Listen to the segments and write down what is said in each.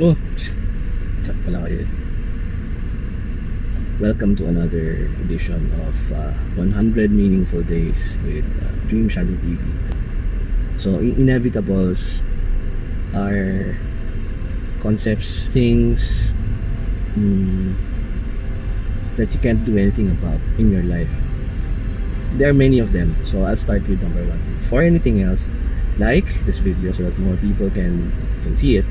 Oh, chat pala kayo. Welcome to another edition of 100 Meaningful Days with Dream Shadow TV. So, inevitables are concepts, things that you can't do anything about in your life. There are many of them, so I'll start with number one. For anything else, like this video so that more people can see it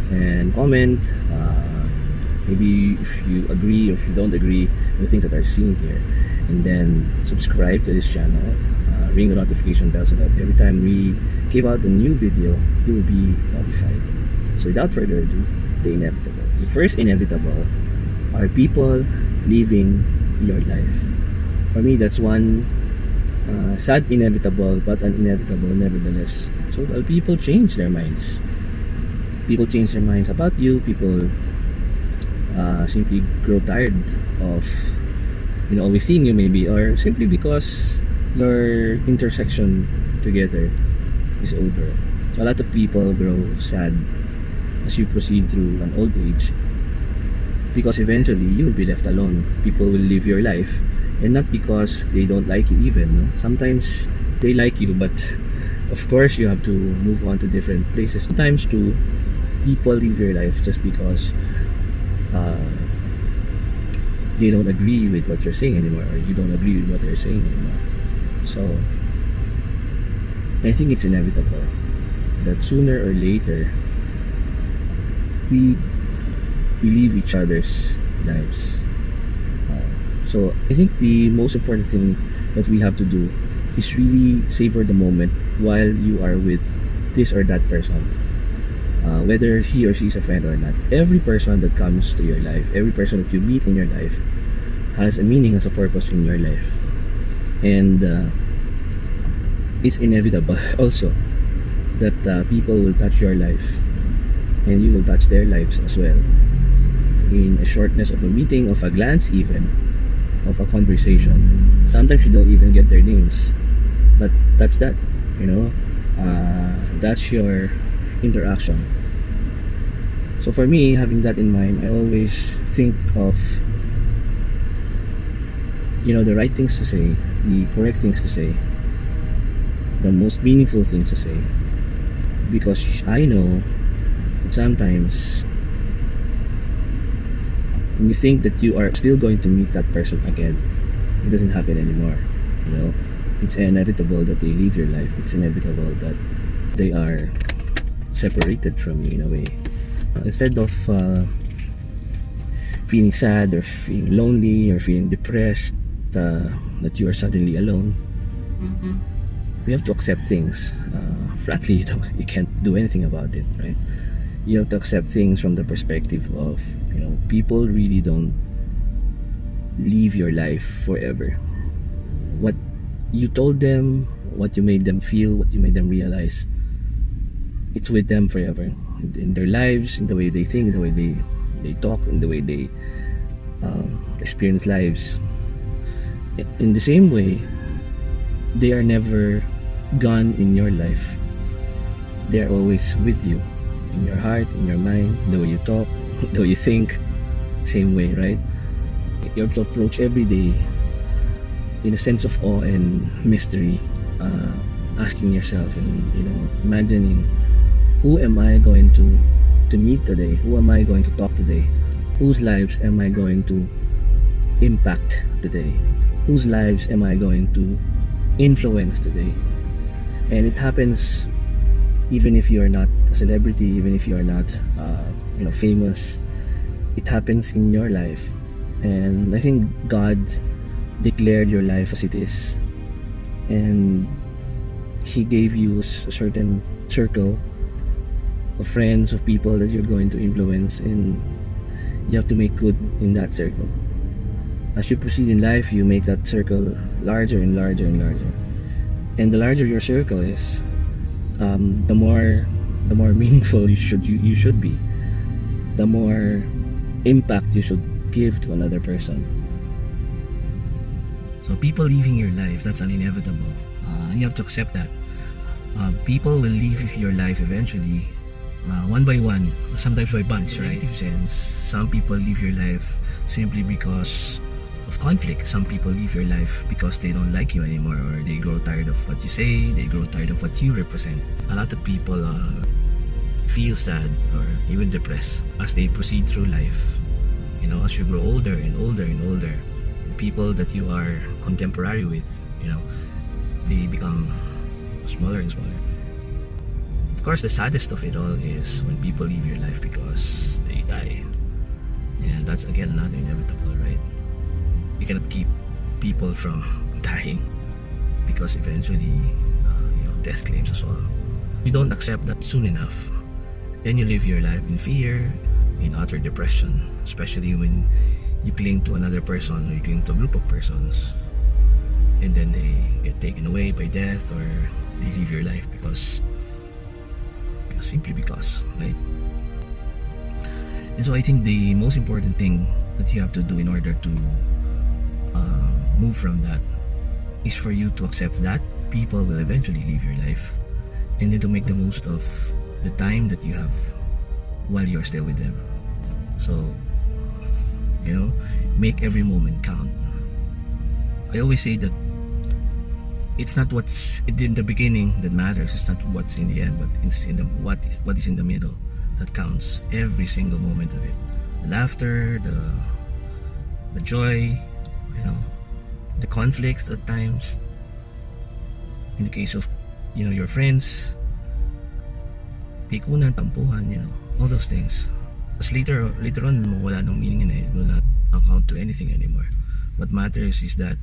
and comment. Maybe if you agree or if you don't agree with things that are seen here, and then subscribe to this channel, ring the notification bell so that every time we give out a new video, you will be notified. So without further ado, the inevitable. The first inevitable are people living your life. For me, that's one sad inevitable, but an inevitable nevertheless. So people change their minds. People change their minds about you. People simply grow tired of always seeing you, maybe, or simply because your intersection together is over. So a lot of people grow sad as you proceed through an old age, because eventually you will be left alone. People will live your life, and not because they don't like you even. Sometimes they like you, but of course you have to move on to different places. Sometimes too, people live your life just because they don't agree with what you're saying anymore, or you don't agree with what they're saying anymore. So I think it's inevitable that sooner or later we live each other's lives. So I think the most important thing that we have to do is really savor the moment while you are with this or that person. Whether he or she is a friend or not, every person that comes to your life, every person that you meet in your life has a meaning, has a purpose in your life. And it's inevitable also that people will touch your life and you will touch their lives as well, in a shortness of a meeting, of a glance even, of a conversation. Sometimes you don't even get their names, but that's that, that's your interaction. So for me, having that in mind, I always think of the right things to say, the correct things to say, the most meaningful things to say, because I know that sometimes when you think that you are still going to meet that person again, it doesn't happen anymore. It's inevitable that they leave your life. It's inevitable that they are separated from you in a way. Instead of feeling sad or feeling lonely or feeling depressed that you are suddenly alone, we have to accept things flatly. You can't do anything about it, right? You have to accept things from the perspective of people really don't live your life forever. What you told them, what you made them feel, what you made them realize, it's with them forever, in their lives, in the way they think, the way they talk, in the way they experience lives. In the same way, they are never gone in your life. They are always with you, in your heart, in your mind, the way you talk, the way you think. Same way, right? You have to approach every day in a sense of awe and mystery, asking yourself and imagining, who am I going to meet today? Who am I going to talk today? Whose lives am I going to impact today? Whose lives am I going to influence today? And it happens even if you are not a celebrity, even if you are not famous. It happens in your life. And I think God declared your life as it is, and He gave you a certain circle of friends, of people that you're going to influence, and you have to make good in that circle. As you proceed in life, you make that circle larger and larger and larger. And the larger your circle is, the more meaningful you should be, the more impact you should give to another person. So people leaving your life, that's an inevitable. You have to accept that. People will leave your life eventually, one by one, sometimes by bunch, right? In a negative sense, some people live your life simply because of conflict. Some people live your life because they don't like you anymore, or they grow tired of what you say, they grow tired of what you represent. A lot of people feel sad or even depressed as they proceed through life. You know, as you grow older and older and older, the people that you are contemporary with, you know, they become smaller and smaller. Of course, the saddest of it all is when people leave your life because they die. And that's again another inevitable, right? You cannot keep people from dying because eventually, death claims us all. You don't accept that soon enough, then you live your life in fear, in utter depression, especially when you cling to another person or you cling to a group of persons, and then they get taken away by death, or they leave your life because simply because, right? And so I think the most important thing that you have to do in order to move from that is for you to accept that people will eventually leave your life, and then to make the most of the time that you have while you're still with them. So, make every moment count. I always say that it's not what's in the beginning that matters. It's not what's in the end, but it's in the what is in the middle that counts. Every single moment of it, the laughter, the joy, the conflict at times. In the case of your friends, pikunan, tampuhan, all those things. Because later on, wala nang meaning in it. It will not account to anything anymore. What matters is that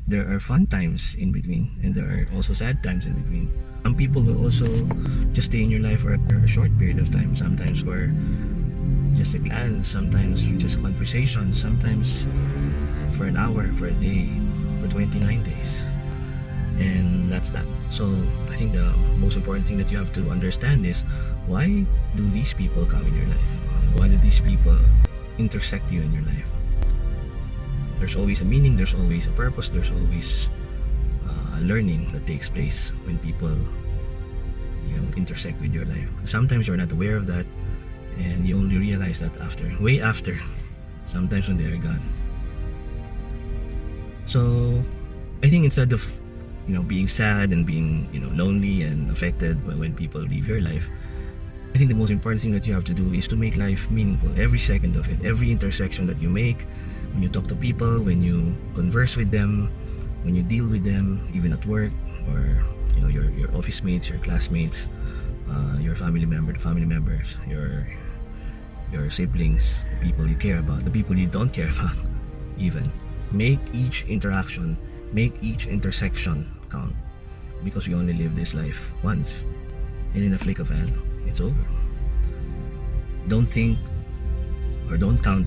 there are fun times in between, and there are also sad times in between. Some people will also just stay in your life for a short period of time, sometimes for just a glance, sometimes just a conversation, sometimes for an hour, for a day, for 29 days. And that's that. So I think the most important thing that you have to understand is, why do these people come in your life? Why do these people intersect you in your life? There's always a meaning, there's always a purpose, there's always a learning that takes place when people intersect with your life. Sometimes you're not aware of that, and you only realize that way after, sometimes when they are gone. So I think instead of being sad and being lonely and affected when people leave your life, I think the most important thing that you have to do is to make life meaningful. Every second of it, every intersection that you make, when you talk to people, when you converse with them, when you deal with them, even at work, or your office mates, your classmates, your family members, your siblings, the people you care about, the people you don't care about, even. Make each interaction, make each intersection count, because we only live this life once, and in a flick of an, it's over. Don't think or don't count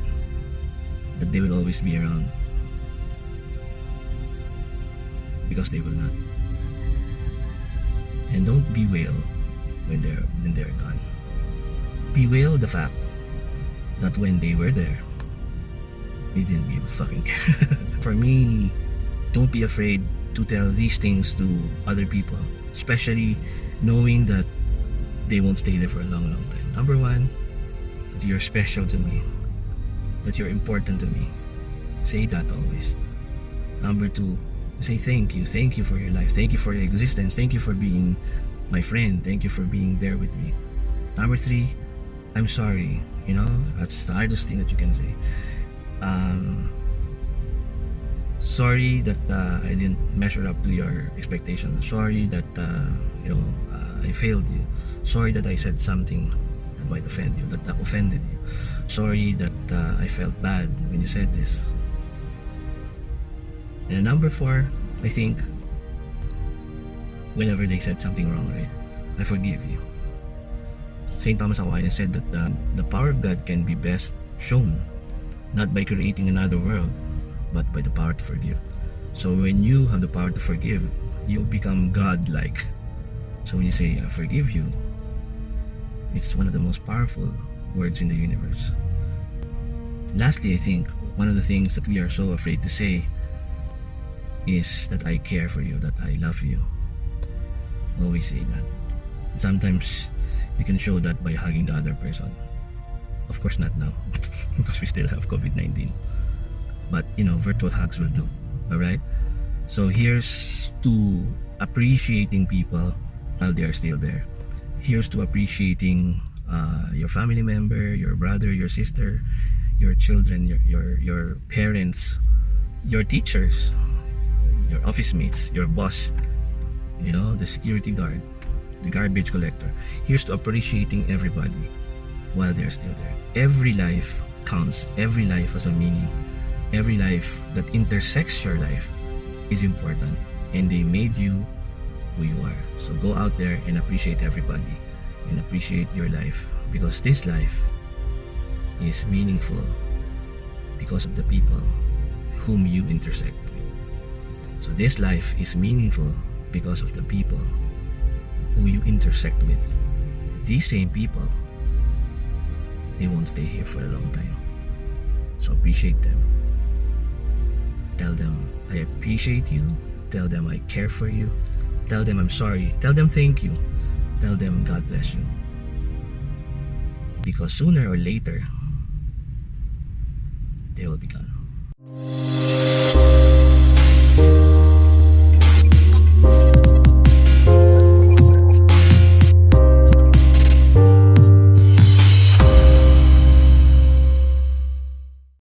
that they will always be around, because they will not. And don't bewail when they're gone. Bewail the fact that when they were there, they didn't give a fucking care. For me, don't be afraid to tell these things to other people, especially knowing that they won't stay there for a long time. Number one, that you're special to me, that you're important to me. Say that always. Number two, say thank you for your life, thank you for your existence, thank you for being my friend, thank you for being there with me. Number three, I'm sorry. That's the hardest thing that you can say. Sorry that I didn't measure up to your expectations. Sorry that I failed you. Sorry that I said something that might offend you, that offended you. Sorry that I felt bad when you said this. And number four, I think, whenever they said something wrong, right, I forgive you. St. Thomas Aquinas said that the power of God can be best shown not by creating another world, but by the power to forgive. So when you have the power to forgive, you become God-like. So when you say, I forgive you, it's one of the most powerful words in the universe. Lastly, I think one of the things that we are so afraid to say is that I care for you, that I love you. Always say that. Sometimes You can show that by hugging the other person. Of course not now, because we still have COVID-19. But virtual hugs will do. Alright? So here's to appreciating people while they are still there. Here's to appreciating your family member, your brother, your sister, your children, your parents, your teachers, your office mates, your boss, the security guard, the garbage collector. Here's to appreciating everybody while they're still there. Every life counts. Every life has a meaning. Every life that intersects your life is important, and they made you who you are. So go out there and appreciate everybody and appreciate your life, because this life is meaningful because of the people whom you intersect with. So this life is meaningful because of the people who you intersect with. These same people, they won't stay here for a long time. So appreciate them. Tell them I appreciate you. Tell them I care for you. Tell them I'm sorry. Tell them thank you. Tell them God bless you. Because sooner or later, they will be gone.